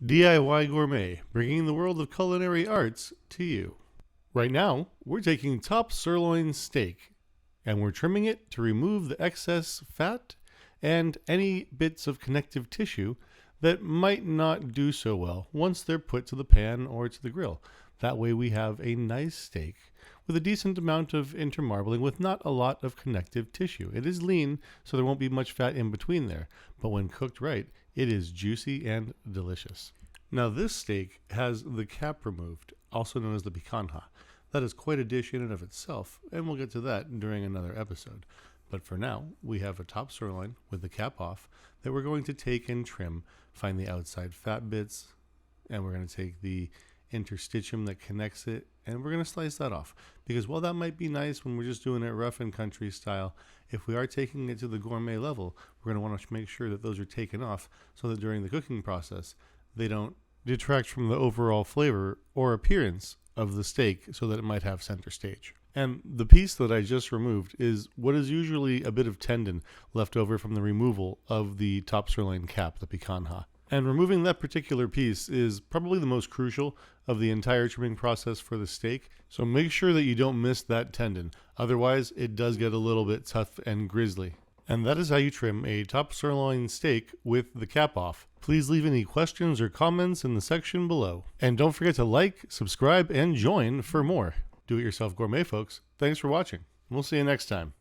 DIY Gourmet, bringing the world of culinary arts to you. Right now, we're taking top sirloin steak and we're trimming it to remove the excess fat and any bits of connective tissue that might not do so well once they're put to the pan or to the grill. That way we have a nice steak with a decent amount of intermarbling with not a lot of connective tissue. It is lean, so there won't be much fat in between there, but when cooked right, it is juicy and delicious. Now this steak has the cap removed, also known as the picanha. That is quite a dish in and of itself, and we'll get to that during another episode. But for now, we have a top sirloin with the cap off that we're going to take and trim, find the outside fat bits, and we're going to take the interstitium that connects it, and we're going to slice that off. Because while that might be nice when we're just doing it rough and country style, if we are taking it to the gourmet level, we're going to want to make sure that those are taken off so that during the cooking process, they don't detract from the overall flavor or appearance of the steak so that it might have center stage. And the piece that I just removed is what is usually a bit of tendon left over from the removal of the top sirloin cap, the picanha. And removing that particular piece is probably the most crucial of the entire trimming process for the steak. So make sure that you don't miss that tendon. Otherwise, it does get a little bit tough and grisly. And that is how you trim a top sirloin steak with the cap off. Please leave any questions or comments in the section below. And don't forget to like, subscribe, and join for more. Do it yourself gourmet, folks. Thanks for watching. We'll see you next time.